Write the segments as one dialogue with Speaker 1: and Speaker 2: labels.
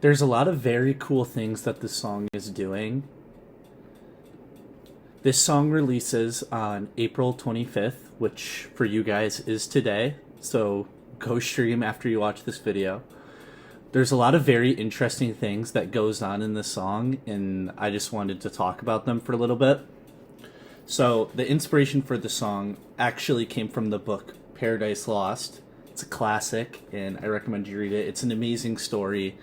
Speaker 1: There's a lot of very cool things that this song is doing. This song releases on April 25th, which for you guys is today. So go stream after you watch this video. There's a lot of very interesting things that goes on in this song, and I just wanted to talk about them for a little bit. So the inspiration for the song actually came from the book Paradise Lost. It's a classic, and I recommend you read it. It's an amazing story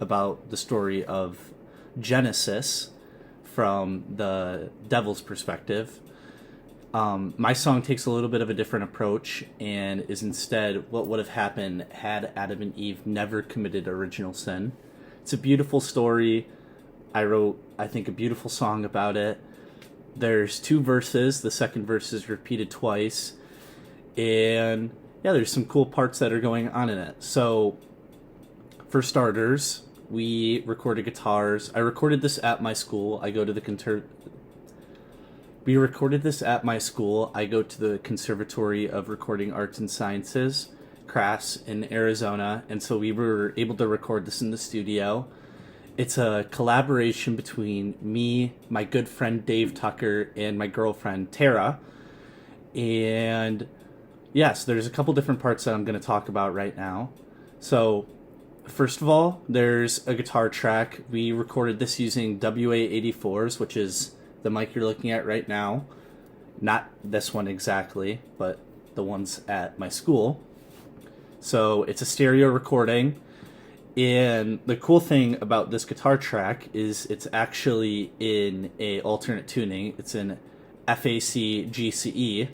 Speaker 1: about the story of Genesis from the devil's perspective. My song takes a little bit of a different approach and is instead what would have happened had Adam and Eve never committed original sin. It's a beautiful story. I wrote, I think, a beautiful song about it. There's two verses. The second verse is repeated twice. And yeah, there's some cool parts that are going on in it. So, for starters, we recorded guitars. I recorded this at my school. We recorded this at my school. I go to the Conservatory of Recording Arts and Sciences, CRAS, in Arizona, and so we were able to record this in the studio. It's a collaboration between me, my good friend Dave Tucker, and my girlfriend Tara. And yes, there's a couple different parts that I'm going to talk about right now. So, first of all, there's a guitar track. We recorded this using WA-84s, which is the mic you're looking at right now. Not this one exactly, but the ones at my school. So it's a stereo recording. And the cool thing about this guitar track is it's actually in a alternate tuning. It's in FAC GCE,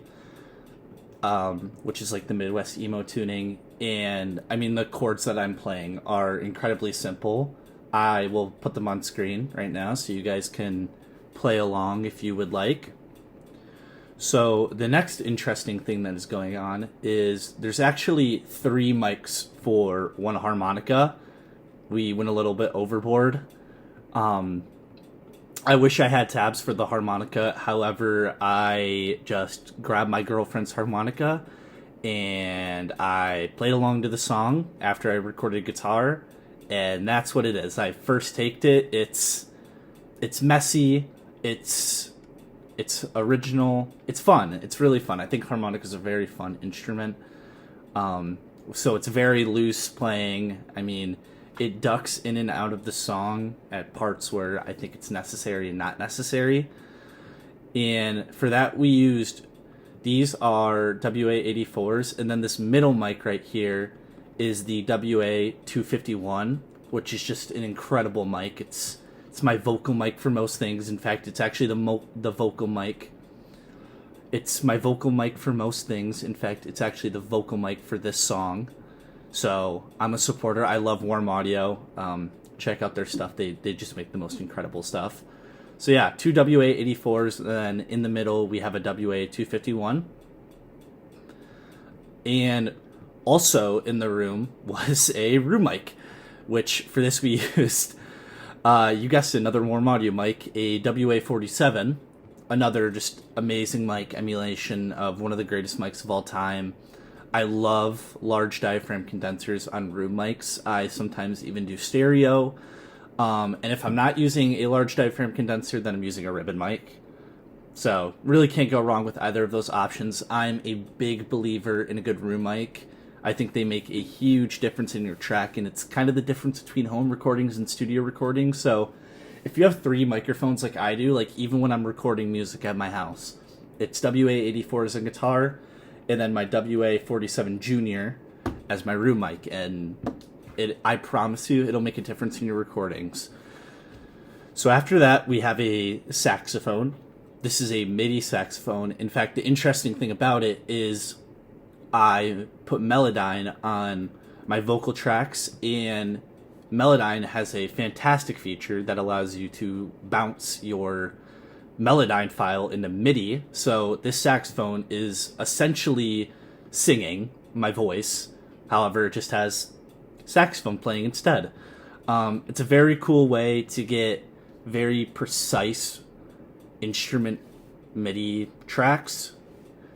Speaker 1: which is like the Midwest emo tuning. And I mean, the chords that I'm playing are incredibly simple. I will put them on screen right now so you guys can play along if you would like. So the next interesting thing that is going on is there's actually 3 mics for one harmonica. We went a little bit overboard. I wish I had tabs for the harmonica. However, I just grabbed my girlfriend's harmonica and I played along to the song after I recorded guitar, and that's what it is. I first taked it. It's messy. It's original. It's fun. It's really fun. I think harmonica is a very fun instrument. So it's very loose playing. I mean, it ducks in and out of the song at parts where I think it's necessary and not necessary. And for that, we used, these are WA-84s, and then this middle mic right here is the WA-251, which is just an incredible mic. It's my vocal mic for most things. In fact, it's actually the vocal mic. It's my vocal mic for most things. In fact, it's actually the vocal mic for this song. So I'm a supporter. I love Warm Audio. Check out their stuff. They just make the most incredible stuff. So yeah, 2 WA-84s, and then in the middle we have a WA-251. And also in the room was a room mic, which for this we used, you guessed it, another Warm Audio mic, a WA-47, another just amazing mic emulation of one of the greatest mics of all time. I love large diaphragm condensers on room mics. I sometimes even do stereo. And if I'm not using a large diaphragm condenser, then I'm using a ribbon mic. So really can't go wrong with either of those options. I'm a big believer in a good room mic. I think they make a huge difference in your track, and it's kind of the difference between home recordings and studio recordings. So if you have 3 microphones like I do, like even when I'm recording music at my house, it's WA-84 as a guitar, and then my WA-47 Junior as my room mic, and I promise you it'll make a difference in your recordings. So after that, we have a saxophone. This is a MIDI saxophone. In fact, the interesting thing about it is I put Melodyne on my vocal tracks, and Melodyne has a fantastic feature that allows you to bounce your Melodyne file into MIDI. So this saxophone is essentially singing my voice. However, it just has saxophone playing instead. It's a very cool way to get very precise instrument MIDI tracks.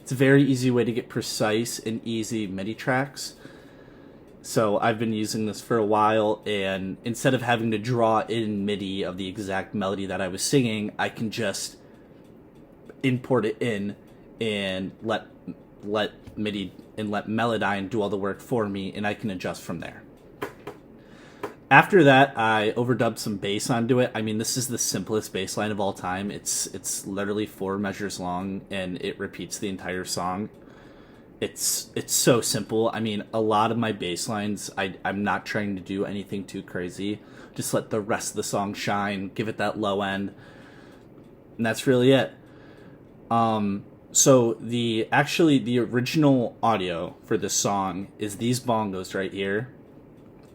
Speaker 1: It's a very easy way to get precise and easy MIDI tracks. So I've been using this for a while, and instead of having to draw in MIDI of the exact melody that I was singing, I can just import it in and let MIDI and let Melodyne do all the work for me, and I can adjust from there. After that, I overdubbed some bass onto it. I mean, this is the simplest bass line of all time. It's literally 4 measures long, and it repeats the entire song. It's so simple. I mean, a lot of my bass lines, I'm not trying to do anything too crazy. Just let the rest of the song shine, give it that low end, and that's really it. So the original audio for this song is these bongos right here,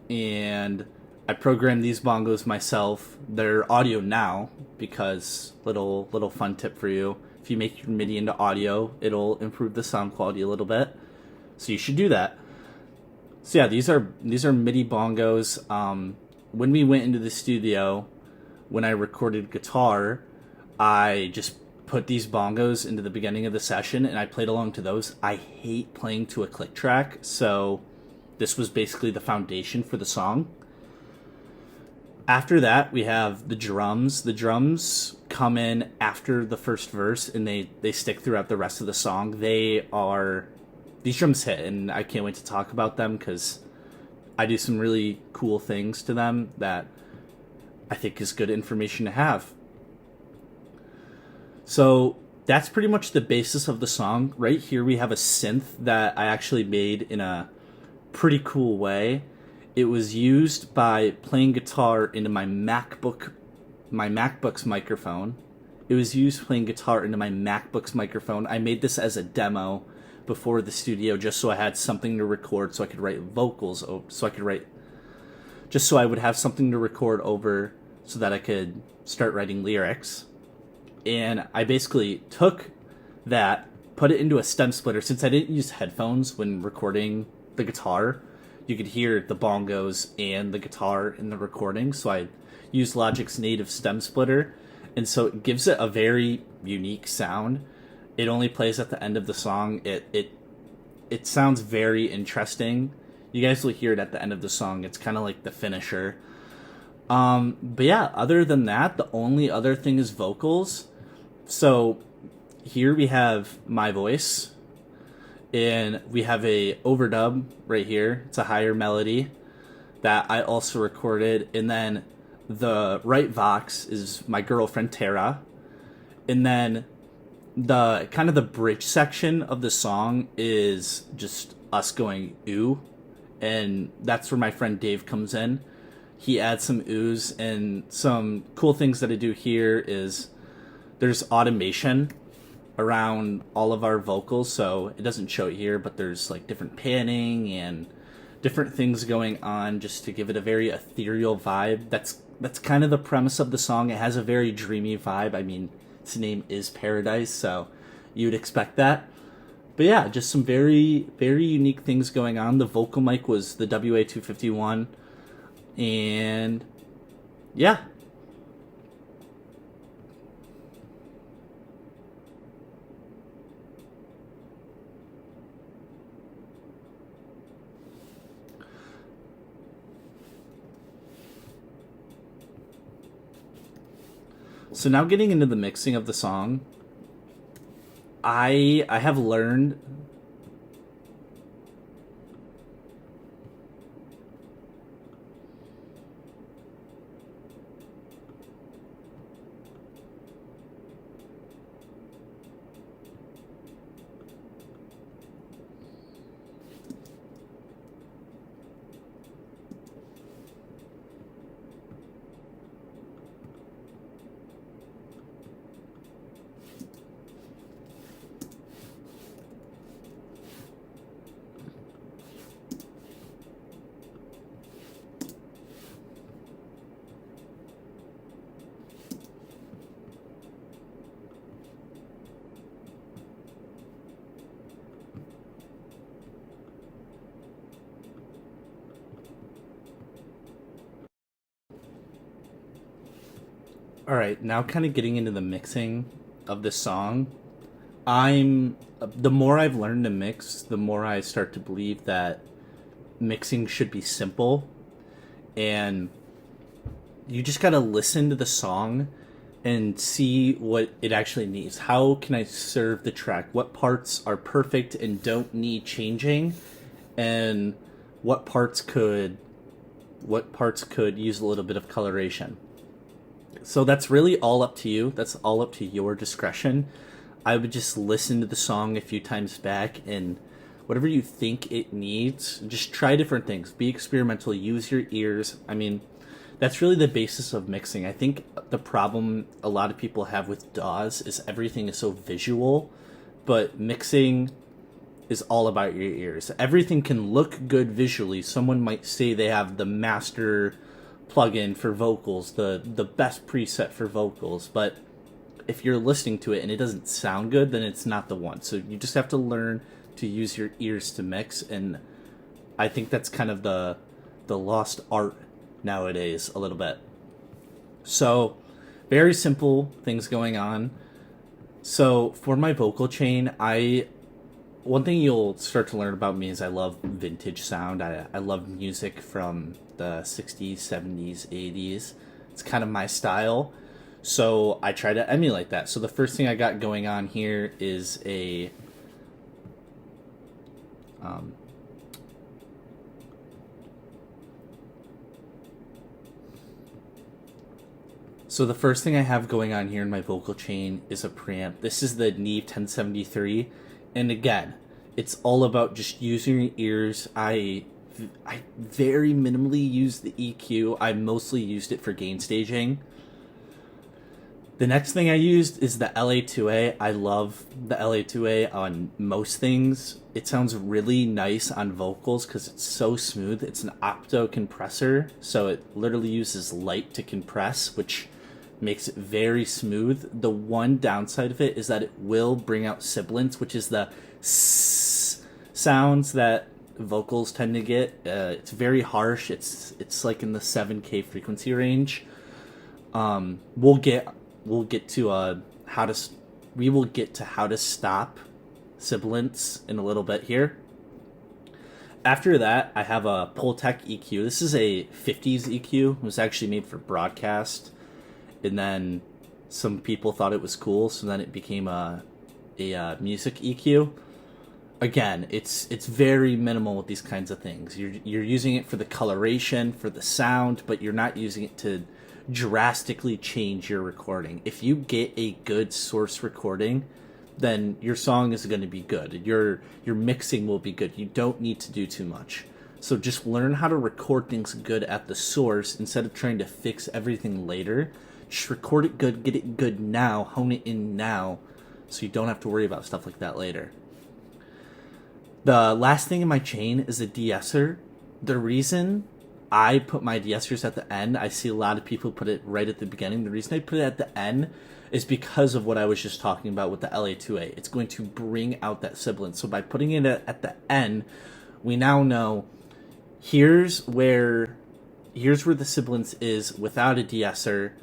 Speaker 1: and I programmed these bongos myself. They're audio now because little fun tip for you: if you make your MIDI into audio, it'll improve the sound quality a little bit. So you should do that. So yeah, these are MIDI bongos. When we went into the studio, when I recorded guitar, I just put these bongos into the beginning of the session and I played along to those. I hate playing to a click track, so this was basically the foundation for the song. After that, we have the drums. The drums come in after the first verse, and they stick throughout the rest of the song. These drums hit, and I can't wait to talk about them because I do some really cool things to them that I think is good information to have. So that's pretty much the basis of the song. Right here we have a synth that I actually made in a pretty cool way. It was used by playing guitar into my MacBook's microphone. It was used playing guitar into my MacBook's microphone. I made this as a demo before the studio just so I had something to record, so I could write vocals, just so I would have something to record over so that I could start writing lyrics. And I basically took that, put it into a stem splitter. Since I didn't use headphones when recording the guitar, you could hear the bongos and the guitar in the recording, so I used Logic's native stem splitter, and so it gives it a very unique sound. It only plays at the end of the song. It sounds very interesting. You guys will hear it at the end of the song. It's kind of like the finisher. But yeah, other than that, the only other thing is vocals. So here we have my voice, and we have a overdub right here. It's a higher melody that I also recorded. And then the right vox is my girlfriend Tara. And then the kind of the bridge section of the song is just us going ooh. And that's where my friend Dave comes in. He adds some oohs, and some cool things that I do here is there's automation around all of our vocals, so it doesn't show it here, but there's like different panning and different things going on just to give it a very ethereal vibe. That's kind of the premise of the song. It has a very dreamy vibe. I mean, its name is Paradise, so you'd expect that. But yeah, just some very, very unique things going on. The vocal mic was the WA251, and yeah. So now getting into the mixing of the song, I have learned all right, now kind of getting into the mixing of the song. The more I've learned to mix, the more I start to believe that mixing should be simple, and you just gotta listen to the song and see what it actually needs. How can I serve the track? What parts are perfect and don't need changing, and what parts could use a little bit of coloration. So that's really all up to you. That's all up to your discretion. I would just listen to the song a few times back, and whatever you think it needs, just try different things. Be experimental, use your ears. I mean, that's really the basis of mixing. I think the problem a lot of people have with DAWs is everything is so visual, but mixing is all about your ears. Everything can look good visually. Someone might say they have the master plugin for vocals, the best preset for vocals, but if you're listening to it and it doesn't sound good, then it's not the one. So you just have to learn to use your ears to mix, and I think that's kind of the lost art nowadays a little bit. So very simple things going on. So for my vocal chain, one thing you'll start to learn about me is I love vintage sound. I love music from the 60s, 70s, 80s. It's kind of my style. So I try to emulate that. So the first thing I got going on here is a So the first thing I have going on here in my vocal chain is a preamp. This is the Neve 1073. And again, it's all about just using your ears. I very minimally use the EQ. I mostly used it for gain staging. The next thing I used is the LA2A. I love the LA2A on most things. It sounds really nice on vocals because it's so smooth. It's an opto compressor, so it literally uses light to compress, which makes it very smooth. The one downside of it is that it will bring out sibilance, which is the s sounds that vocals tend to get. It's very harsh. It's like in the 7K frequency range. We'll get to how to stop sibilance in a little bit here. After that, I have a Pultec EQ. This is a 50s EQ. It was actually made for broadcast, and then some people thought it was cool, so then it became a music EQ. Again, it's very minimal with these kinds of things. You're using it for the coloration, for the sound, but you're not using it to drastically change your recording. If you get a good source recording, then your song is going to be good. Your mixing will be good. You don't need to do too much. So just learn how to record things good at the source instead of trying to fix everything later. Just record it good, get it good now, hone it in now, so you don't have to worry about stuff like that later. The last thing in my chain is a de-esser. The reason I put my de-essers at the end, I see a lot of people put it right at the beginning. The reason I put it at the end is because of what I was just talking about with the LA2A. It's going to bring out that sibilance. So by putting it at the end, we now know here's where the sibilance is without a de-esser.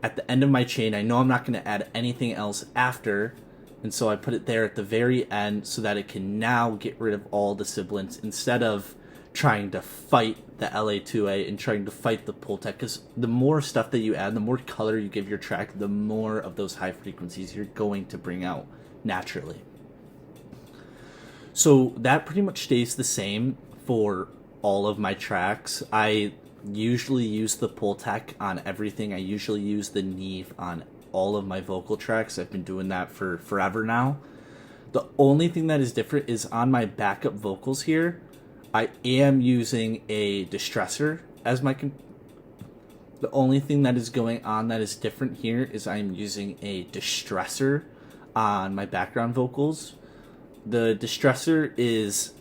Speaker 1: At the end of my chain, I know I'm not going to add anything else after, and so I put it there at the very end so that it can now get rid of all the sibilance instead of trying to fight the LA2A and trying to fight the Pultec, because the more stuff that you add, the more color you give your track, the more of those high frequencies you're going to bring out naturally. So that pretty much stays the same for all of my tracks. I usually use the Pultec on everything. I usually use the Neve on all of my vocal tracks. I've been doing that for forever now. The only thing that is different is on my backup vocals here, I am using a distressor as my the only thing that is going on that is different here is I'm using a distressor on my background vocals. The distressor is,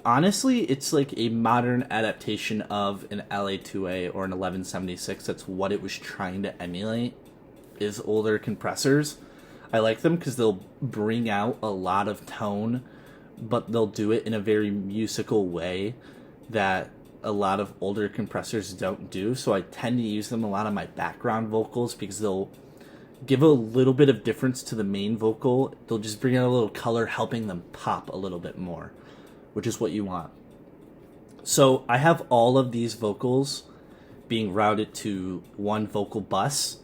Speaker 1: honestly, it's like a modern adaptation of an LA2A or an 1176. That's what it was trying to emulate, is older compressors. I like them because they'll bring out a lot of tone, but they'll do it in a very musical way that a lot of older compressors don't do. So I tend to use them a lot on my background vocals because they'll give a little bit of difference to the main vocal. They'll just bring out a little color, helping them pop a little bit more, which is what you want. So I have all of these vocals being routed to one vocal bus.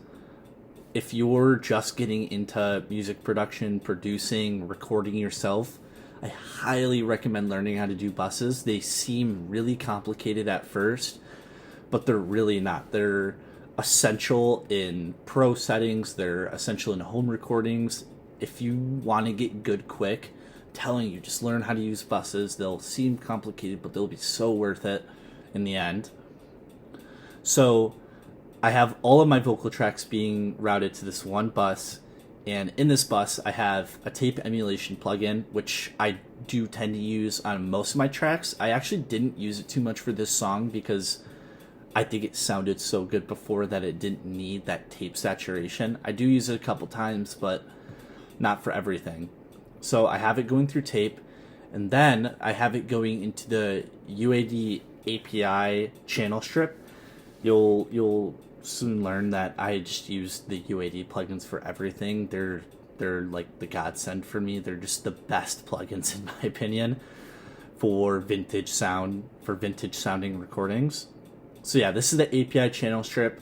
Speaker 1: If you're just getting into music production, producing, recording yourself, I highly recommend learning how to do buses. They seem really complicated at first, but they're really not. They're essential in pro settings, they're essential in home recordings. If you want to get good quick, I'm telling you, just learn how to use buses. They'll seem complicated, but they'll be so worth it in the end. So I have all of my vocal tracks being routed to this one bus, and in this bus I have a tape emulation plugin, which I do tend to use on most of my tracks. I actually didn't use it too much for this song because I think it sounded so good before that it didn't need that tape saturation. I do use it a couple times, but not for everything. So I have it going through tape, and then I have it going into the UAD API channel strip. You'll soon learn that I just use the UAD plugins for everything. They're like the godsend for me. They're just the best plugins in my opinion for vintage sounding recordings. So yeah, this is the API channel strip.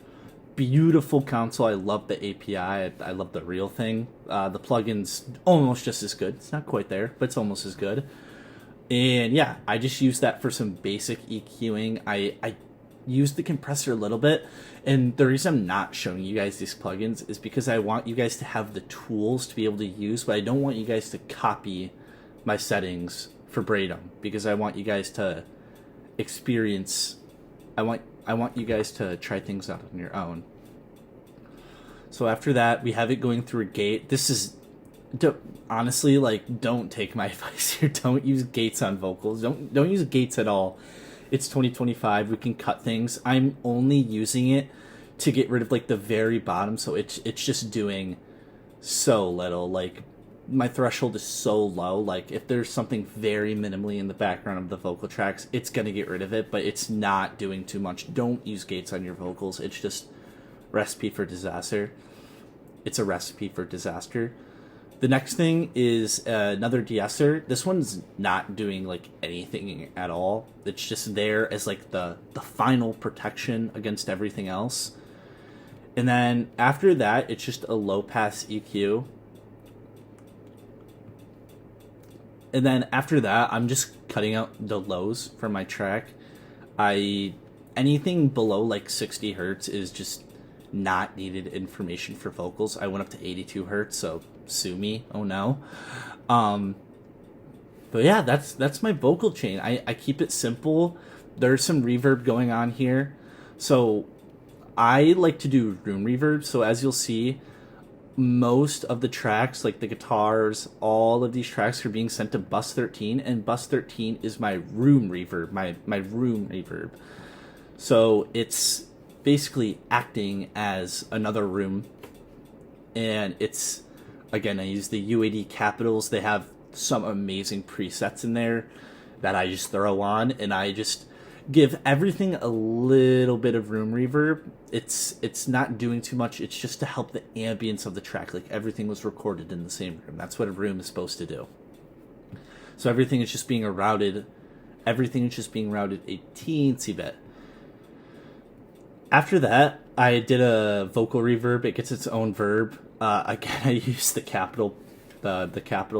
Speaker 1: Beautiful console. I love the API. I love the real thing. The plugin's almost just as good. It's not quite there, but it's almost as good. And yeah, I just use that for some basic EQing. I use the compressor a little bit, and the reason I'm not showing you guys these plugins is because I want you guys to have the tools to be able to use, but I don't want you guys to copy my settings verbatim, because I want you guys to experience. I want you guys to try things out on your own. So after that, we have it going through a gate. This is, honestly, like, don't take my advice here. Don't use gates on vocals. Don't use gates at all. It's 2025. We can cut things. I'm only using it to get rid of like the very bottom, so it's just doing so little. Like, my threshold is so low. Like, if there's something very minimally in the background of the vocal tracks, it's gonna get rid of it, but it's not doing too much. Don't use gates on your vocals. It's just recipe for disaster. It's a recipe for disaster. The next thing is another de-esser. This one's not doing like anything at all. It's just there as like the final protection against everything else. And then after that, it's just a low pass EQ. And then after that, I'm just cutting out the lows from my track. Anything below like 60 hertz is just not needed information for vocals. I went up to 82 hertz, so sue me. Oh no. But yeah, that's my vocal chain. I keep it simple. There's some reverb going on here. So I like to do room reverb. So as you'll see, most of the tracks, like the guitars, all of these tracks are being sent to bus 13, and bus 13 is my room reverb, my room reverb. So it's basically acting as another room, and it's, again, I use the UAD Capitals. They have some amazing presets in there that I just throw on, and I just give everything a little bit of room reverb. It's not doing too much. It's just to help the ambience of the track, like everything was recorded in the same room. That's what a room is supposed to do. So everything is just being routed a teensy bit. After that, I did a vocal reverb. It gets its own verb. Again, I use the Capital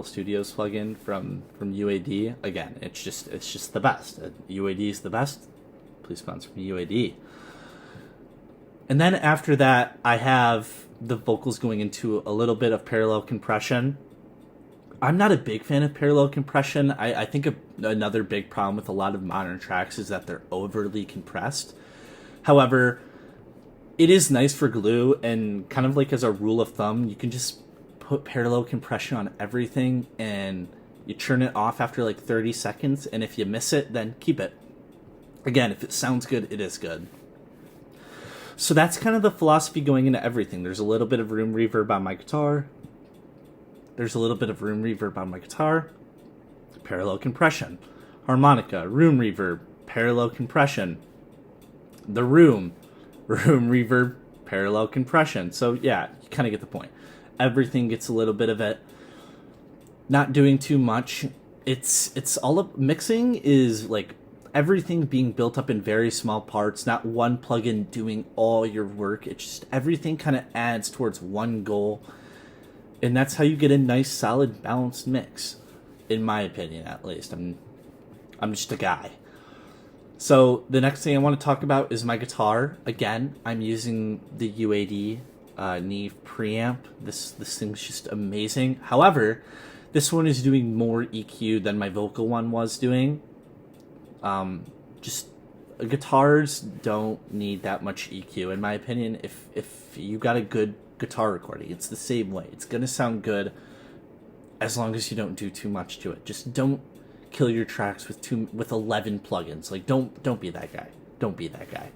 Speaker 1: Studios plugin from UAD. Again, it's just the best. UAD is the best. Please sponsor me, UAD. And then after that, I have the vocals going into a little bit of parallel compression. I'm not a big fan of parallel compression. I think another big problem with a lot of modern tracks is that they're overly compressed. However, it is nice for glue, and kind of like as a rule of thumb, you can just put parallel compression on everything and you turn it off after like 30 seconds, and if you miss it, then keep it. Again, if it sounds good, it is good. So that's kind of the philosophy going into everything. There's a little bit of room reverb on my guitar. Parallel compression. Harmonica, room reverb, parallel compression. The room reverb, parallel compression. So yeah, you kind of get the point. Everything gets a little bit of it. Not doing too much. It's all up. Mixing is like, everything being built up in very small parts, not one plugin doing all your work. It's just everything kind of adds towards one goal. And that's how you get a nice, solid, balanced mix, in my opinion, at least. I'm just a guy. So the next thing I want to talk about is my guitar. Again, I'm using the UAD Neve preamp. This thing's just amazing. However, this one is doing more EQ than my vocal one was doing. Just guitars don't need that much EQ, in my opinion. If you got a good guitar recording, it's the same way. It's gonna sound good as long as you don't do too much to it. Just don't kill your tracks with 11 plugins. Like, don't be that guy. Don't be that guy.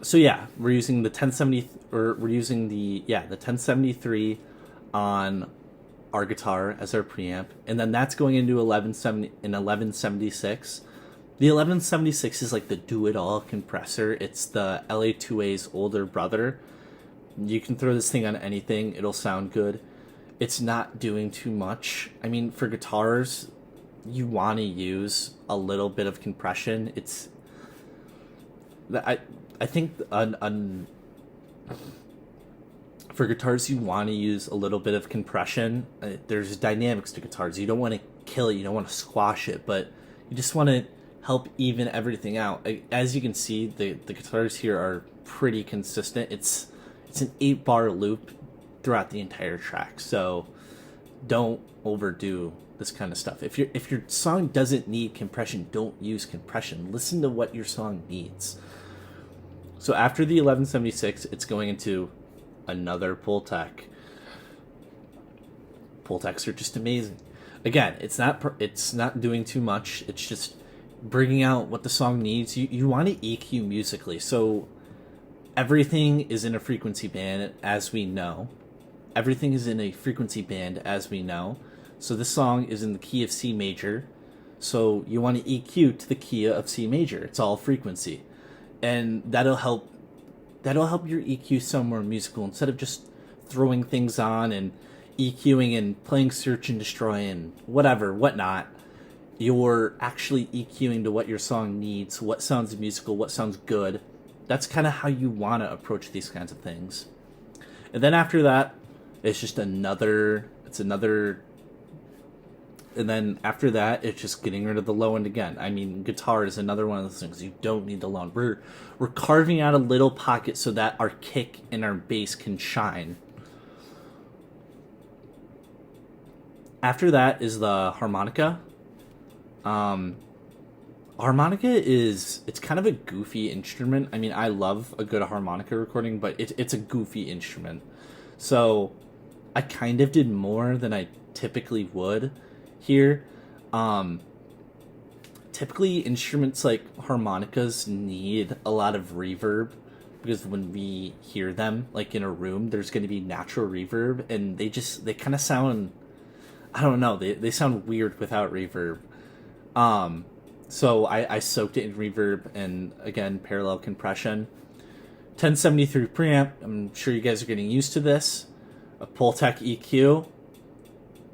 Speaker 1: So yeah, we're using the 1070, or we're using the 1073 on our guitar as our preamp, and then that's going into 1176. The 1176 is like the do-it-all compressor. It's the LA2A's older brother. You can throw this thing on anything, it'll sound good. It's not doing too much. I mean, for guitars, you want to use a little bit of compression. I think for guitars, you want to use a little bit of compression. There's dynamics to guitars. You don't want to kill it. You don't want to squash it, but you just want to help even everything out. As you can see, the guitars here are pretty consistent. It's an 8-bar loop throughout the entire track. So don't overdo this kind of stuff. If your song doesn't need compression, don't use compression. Listen to what your song needs. So after the 1176, it's going into another Pultec. Pultecs are just amazing. Again, it's not doing too much. It's just bringing out what the song needs. You want to EQ musically, so everything is in a frequency band, as we know. Everything is in a frequency band, as we know. So this song is in the key of C major. So you want to EQ to the key of C major. It's all frequency, and that'll help your EQ sound more musical, instead of just throwing things on and EQing and playing Search and Destroy and whatnot. You're actually EQing to what your song needs, what sounds musical, what sounds good. That's kind of how you want to approach these kinds of things. And then after that, it's just another, and then after that, it's just getting rid of the low end again. I mean, guitar is another one of those things. You don't need the low end. We're carving out a little pocket so that our kick and our bass can shine. After that is the harmonica. Harmonica it's kind of a goofy instrument. I mean, I love a good harmonica recording, but it's a goofy instrument. So I kind of did more than I typically would here. Typically instruments like harmonicas need a lot of reverb, because when we hear them like in a room, there's going to be natural reverb, and they kind of sound, I don't know, they sound weird without reverb. So I soaked it in reverb and, again, parallel compression. 1073 preamp, I'm sure you guys are getting used to this. A Pultec EQ,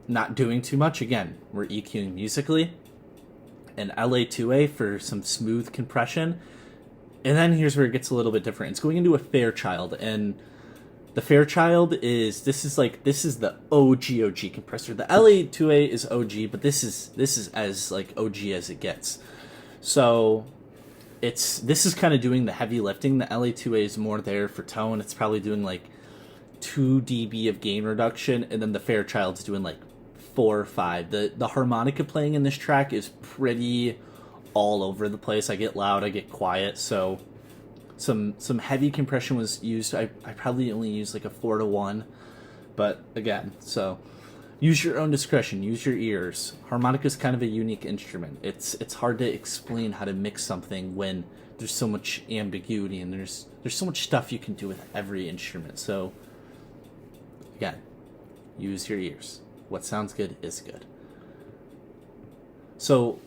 Speaker 1: not doing too much. Again, we're EQing musically. An LA2A for some smooth compression. And then here's where it gets a little bit different. It's going into a Fairchild, and the Fairchild this is the OG compressor. The LA2A is OG, but this is as like OG as it gets. So this is kind of doing the heavy lifting. The LA2A is more there for tone. It's probably doing like 2 dB of gain reduction, and then the Fairchild's doing like 4 or 5. The harmonica playing in this track is pretty all over the place. I get loud, I get quiet, so some heavy compression was used. I probably only used like a 4-to-1, but again, so use your own discretion, use your ears. Harmonica is kind of a unique instrument. It's hard to explain how to mix something when there's so much ambiguity, and there's so much stuff you can do with every instrument. So again, use your ears. What sounds good is good. So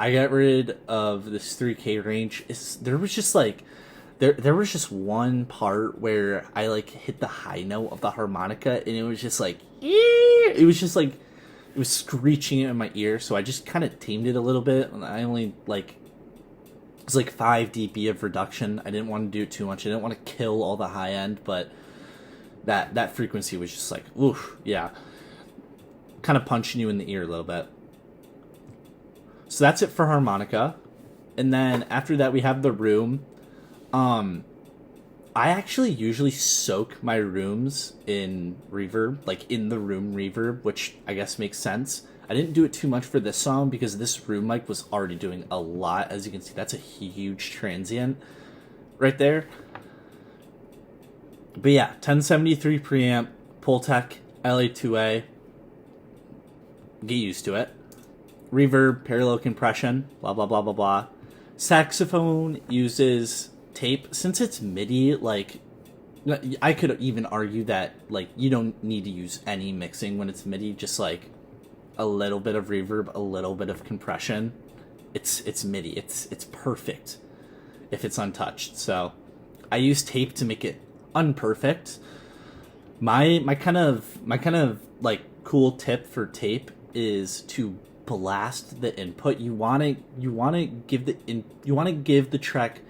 Speaker 1: I got rid of this 3K range. There was just one part where I like hit the high note of the harmonica, and it was just like it was screeching in my ear, so I just kind of tamed it a little bit. I only it was like 5 dB of reduction. I didn't want to do it too much. I didn't want to kill all the high end, but that frequency was just like, oof, yeah, kind of punching you in the ear a little bit. So that's it for harmonica. And then after that, we have the room. I actually usually soak my rooms in reverb, like in the room reverb, which I guess makes sense. I didn't do it too much for this song because this room mic was already doing a lot. As you can see, that's a huge transient right there. But yeah, 1073 preamp, Pultec, LA2A. Get used to it. Reverb, parallel compression, blah, blah, blah, blah, blah. Saxophone uses tape. Since it's MIDI, like, I could even argue that, like, you don't need to use any mixing when it's MIDI, just, like, a little bit of reverb, a little bit of compression. It's MIDI. It's perfect if it's untouched. So, I use tape to make it unperfect. My kind of like cool tip for tape is to blast the input. You want to give the track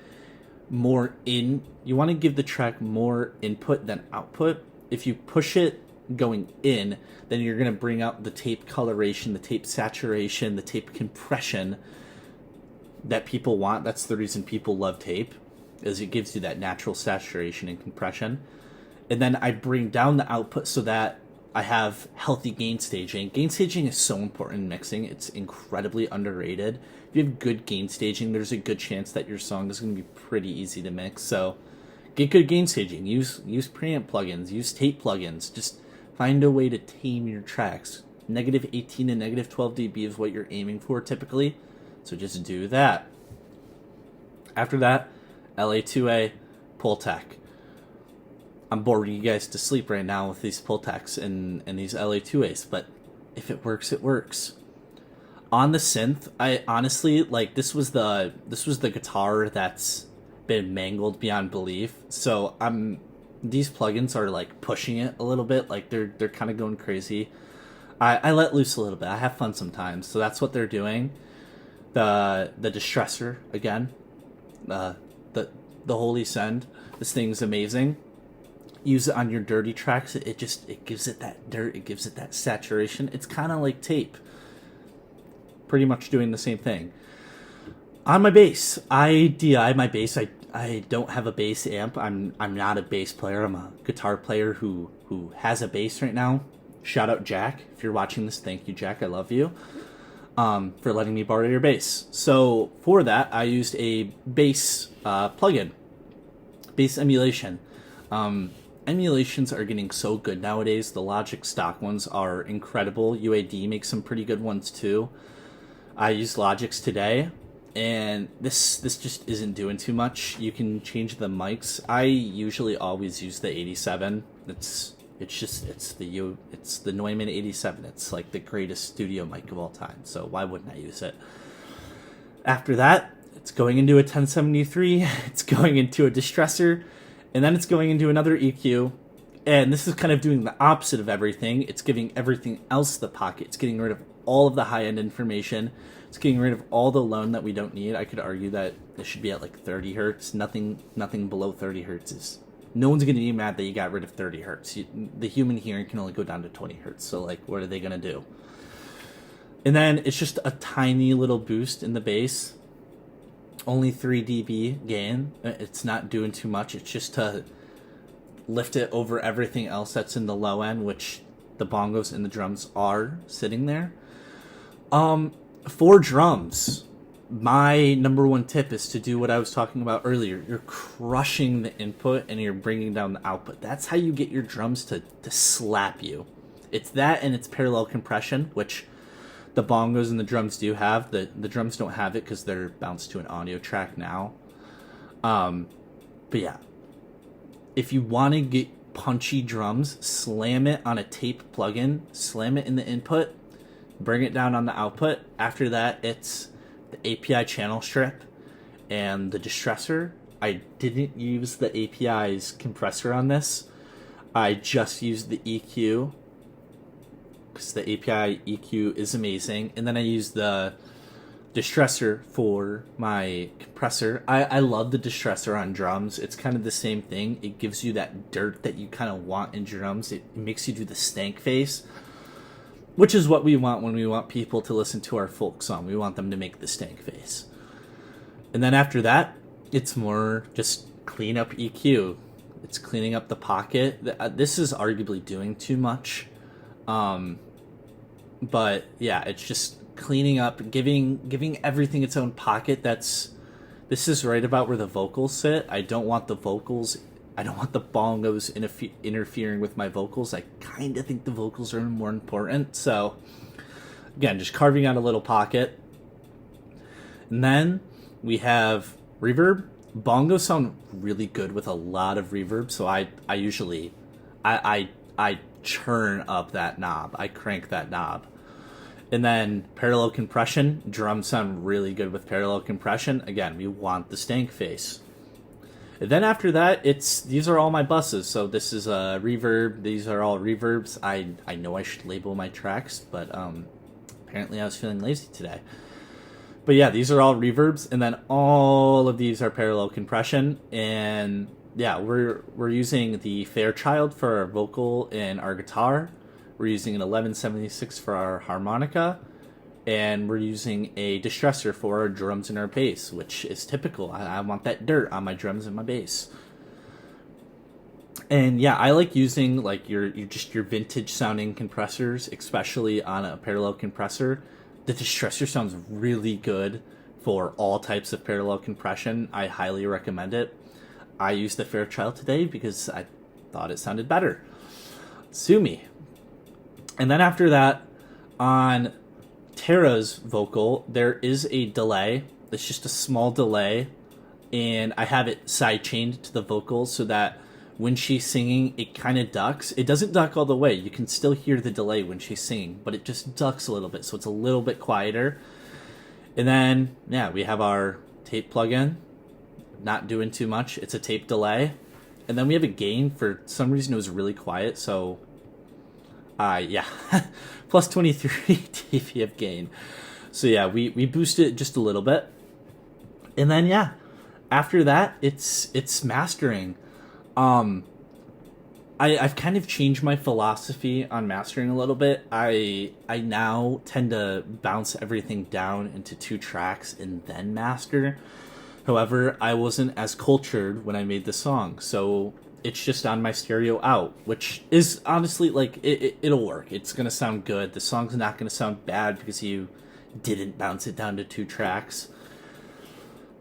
Speaker 1: more input than output. If you push it going in, then you're going to bring out the tape coloration, the tape saturation, the tape compression that people want. That's the reason people love tape, is it gives you that natural saturation and compression. And then I bring down the output so that I have healthy gain staging. Gain staging is so important in mixing. It's incredibly underrated. If you have good gain staging, there's a good chance that your song is going to be pretty easy to mix. So get good gain staging. Use preamp plugins. Use tape plugins. Just find a way to tame your tracks. Negative 18 and negative 12 dB is what you're aiming for typically. So just do that. After that, LA2A, Pultec. I'm boring you guys to sleep right now with these Pultecs and these LA2As, but if it works, it works. On the synth, I honestly, like, this was the guitar that's been mangled beyond belief. So these plugins are like pushing it a little bit, like they're kind of going crazy. I let loose a little bit. I have fun sometimes, so that's what they're doing. The distressor again, the Holy Send. This thing's amazing. Use it on your dirty tracks. It gives it that dirt. It gives it that saturation. It's kind of like tape. Pretty much doing the same thing. On my bass, I DI my bass. I don't have a bass amp. I'm not a bass player. I'm a guitar player who has a bass right now. Shout out Jack. If you're watching this, thank you, Jack. I love you. For letting me borrow your bass. So for that, I used a bass plugin, bass emulation. Emulations are getting so good nowadays. The Logic stock ones are incredible. UAD makes some pretty good ones too. I used Logic's today, and this just isn't doing too much. You can change the mics. I usually always use the 87. It's the Neumann 87. It's like the greatest studio mic of all time. So why wouldn't I use it? After that, it's going into a 1073. It's going into a distressor. And then it's going into another EQ, and this is kind of doing the opposite of everything. It's giving everything else the pocket. It's getting rid of all of the high-end information. It's getting rid of all the low that we don't need. I could argue that this should be at like 30 hertz. Nothing below 30 hertz is... No one's going to be mad that you got rid of 30 hertz. The human hearing can only go down to 20 hertz, so like, what are they going to do? And then it's just a tiny little boost in the bass. Only 3 dB gain. It's not doing too much. It's just to lift it over everything else that's in the low end, which the bongos and the drums are sitting there. For drums, my number one tip is to do what I was talking about earlier. You're crushing the input and you're bringing down the output. That's how you get your drums to slap you. It's that, and it's parallel compression, which the bongos and the drums do have. The drums don't have it because they're bounced to an audio track now. But yeah, if you want to get punchy drums, slam it on a tape plugin, slam it in the input, bring it down on the output. After that, it's the API channel strip and the distressor. I didn't use the API's compressor on this. I just used the EQ because the API EQ is amazing. And then I use the distressor for my compressor. I love the distressor on drums. It's kind of the same thing. It gives you that dirt that you kind of want in drums. It makes you do the stank face, which is what we want when we want people to listen to our folk song. We want them to make the stank face. And then after that, it's more just clean up EQ. It's cleaning up the pocket. This is arguably doing too much. But yeah, it's just cleaning up, giving everything its own pocket. This is right about where the vocals sit. I don't want the bongos interfering with my vocals. I kind of think the vocals are more important. So again, just carving out a little pocket. And then we have reverb. Bongos sound really good with a lot of reverb, so I usually churn up that knob. I crank that knob. And then parallel compression. Drums sound really good with parallel compression. Again, we want the stank face. And then after that, these are all my buses. So this is a reverb. These are all reverbs. I know I should label my tracks, but apparently I was feeling lazy today. But yeah, these are all reverbs, and then all of these are parallel compression. And yeah, we're using the Fairchild for our vocal and our guitar. We're using an 1176 for our harmonica, and we're using a distressor for our drums and our bass, which is typical. I want that dirt on my drums and my bass. And yeah, I like using like your vintage sounding compressors, especially on a parallel compressor. The distressor sounds really good for all types of parallel compression. I highly recommend it. I used the Fairchild today because I thought it sounded better. Sue me. And then after that, on Tara's vocal, there is a delay. It's just a small delay, and I have it side-chained to the vocals so that when she's singing, it kind of ducks. It doesn't duck all the way. You can still hear the delay when she's singing, but it just ducks a little bit, so it's a little bit quieter. And then, yeah, we have our tape plugin. Not doing too much. It's a tape delay. And then we have a gain. For some reason, it was really quiet, so... yeah. Plus 23 dB of gain. So yeah, we boost it just a little bit. And then, yeah, after that, it's mastering. I've kind of changed my philosophy on mastering a little bit. I now tend to bounce everything down into 2 tracks and then master. However, I wasn't as cultured when I made the song, so it's just on my stereo out, which is honestly, like, it'll work. It's gonna sound good. The song's not gonna sound bad because you didn't bounce it down to 2 tracks.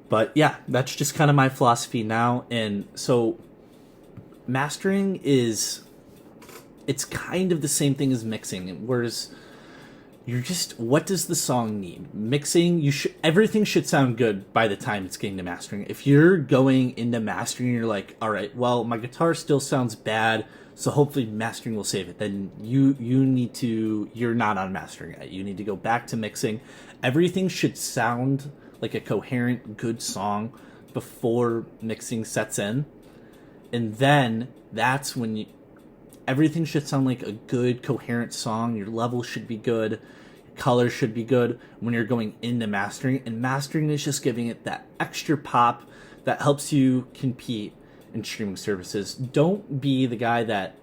Speaker 1: But yeah, that's just kind of my philosophy now. And so mastering it's kind of the same thing as mixing, whereas you're just, what does the song need? Mixing, everything should sound good by the time it's getting to mastering. If you're going into mastering, you're like, all right, well, my guitar still sounds bad, so hopefully mastering will save it. Then you're not on mastering yet. You need to go back to mixing. Everything should sound like a coherent, good song before mixing sets in. And then that's when everything should sound like a good, coherent song. Your level should be good. Your color should be good when you're going into mastering. And mastering is just giving it that extra pop that helps you compete in streaming services. Don't be the guy that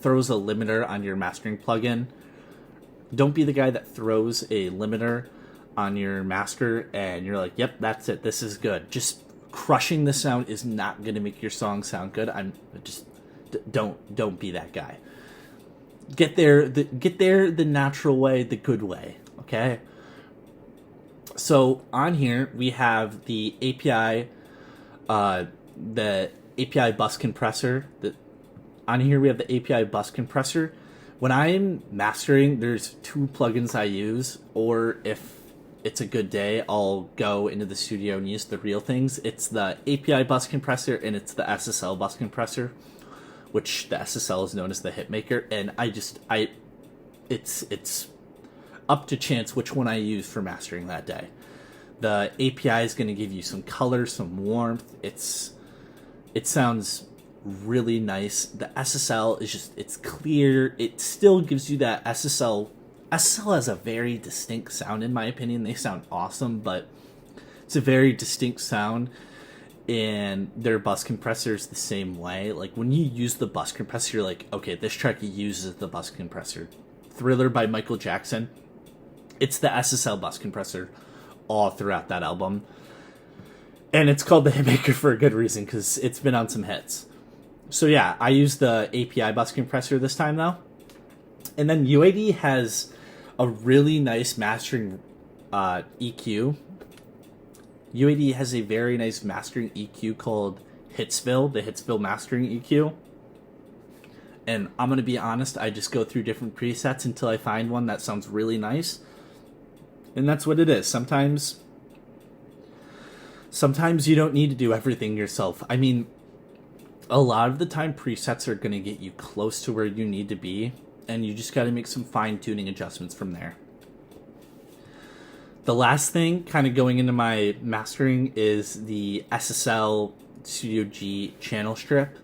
Speaker 1: throws a limiter on your mastering plugin. Don't be the guy that throws a limiter on your master and you're like, yep, that's it. This is good. Just crushing the sound is not going to make your song sound good. Don't be that guy. Get there the natural way, the good way. Okay. So on here we have the API bus compressor. On here we have the API bus compressor. When I'm mastering, there's 2 plugins I use, or if it's a good day, I'll go into the studio and use the real things. It's the API bus compressor and it's the SSL bus compressor, which the SSL is known as the Hitmaker. And it's up to chance which one I use for mastering that day. The API is going to give you some color, some warmth. It sounds really nice. The SSL is it's clear. It still gives you that SSL SSL has a very distinct sound, in my opinion. They sound awesome, but it's a very distinct sound, and their bus compressor is the same way. Like, when you use the bus compressor, you're like, okay, this track uses the bus compressor. Thriller by Michael Jackson, it's the SSL bus compressor all throughout that album. And it's called the Hitmaker for a good reason, because it's been on some hits. So yeah, I used the API bus compressor this time, though. And then UAD has a really nice mastering EQ. UAD has a very nice mastering EQ called Hitsville, the Hitsville mastering EQ. And I'm going to be honest, I just go through different presets until I find one that sounds really nice. And that's what it is. Sometimes you don't need to do everything yourself. I mean, a lot of the time presets are going to get you close to where you need to be, and you just got to make some fine-tuning adjustments from there. The last thing, kind of going into my mastering, is the SSL Studio G channel strip.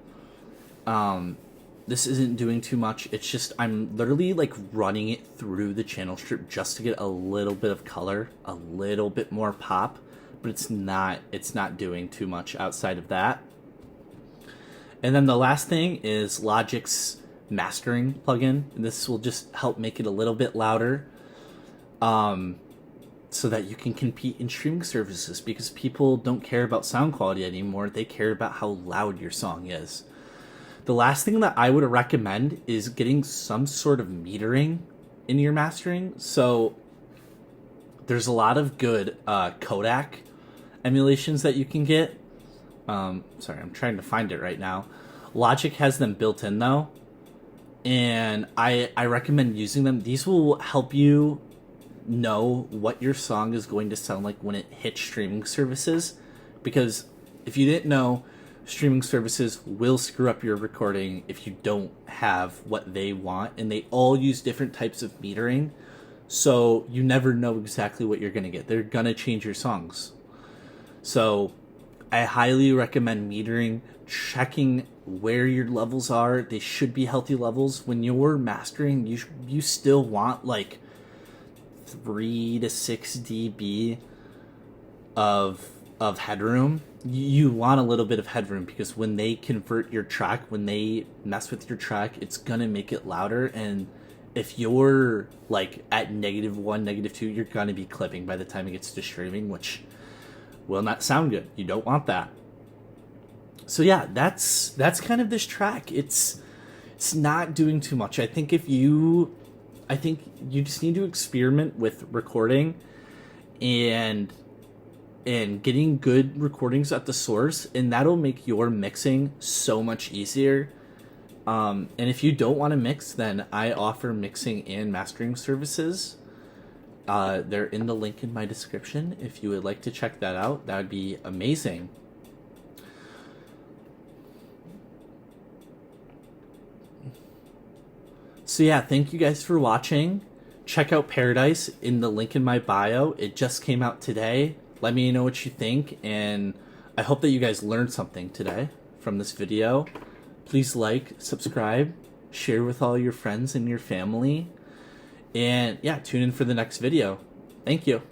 Speaker 1: This isn't doing too much. It's just I'm literally like running it through the channel strip just to get a little bit of color, a little bit more pop, but it's not doing too much outside of that. And then the last thing is Logic's mastering plugin. This will just help make it a little bit louder, so that you can compete in streaming services, because people don't care about sound quality anymore. They care about how loud your song is. The last thing that I would recommend is getting some sort of metering in your mastering. So there's a lot of good Kodak emulations that you can get. Sorry, I'm trying to find it right now. Logic has them built in though, and I recommend using them. These will help you know what your song is going to sound like when it hits streaming services, because if you didn't know, streaming services will screw up your recording if you don't have what they want, and they all use different types of metering, so you never know exactly what you're going to get. They're going to change your songs. So I highly recommend metering, checking where your levels are. They should be healthy levels. When you're mastering, you still want like 3 to 6 dB of headroom. You want a little bit of headroom, because when they convert your track, when they mess with your track, it's gonna make it louder. And if you're like at -1, -2, you're gonna be clipping by the time it gets to streaming, which will not sound good. You don't want that. So yeah, that's kind of this track. It's not doing too much. I think you just need to experiment with recording and getting good recordings at the source, and that'll make your mixing so much easier. And if you don't want to mix, then I offer mixing and mastering services. They're in the link in my description. If you would like to check that out, that would be amazing. So yeah, thank you guys for watching. Check out Paradise in the link in my bio. It just came out today. Let me know what you think, and I hope that you guys learned something today from this video. Please like, subscribe, share with all your friends and your family, and yeah, tune in for the next video. Thank you.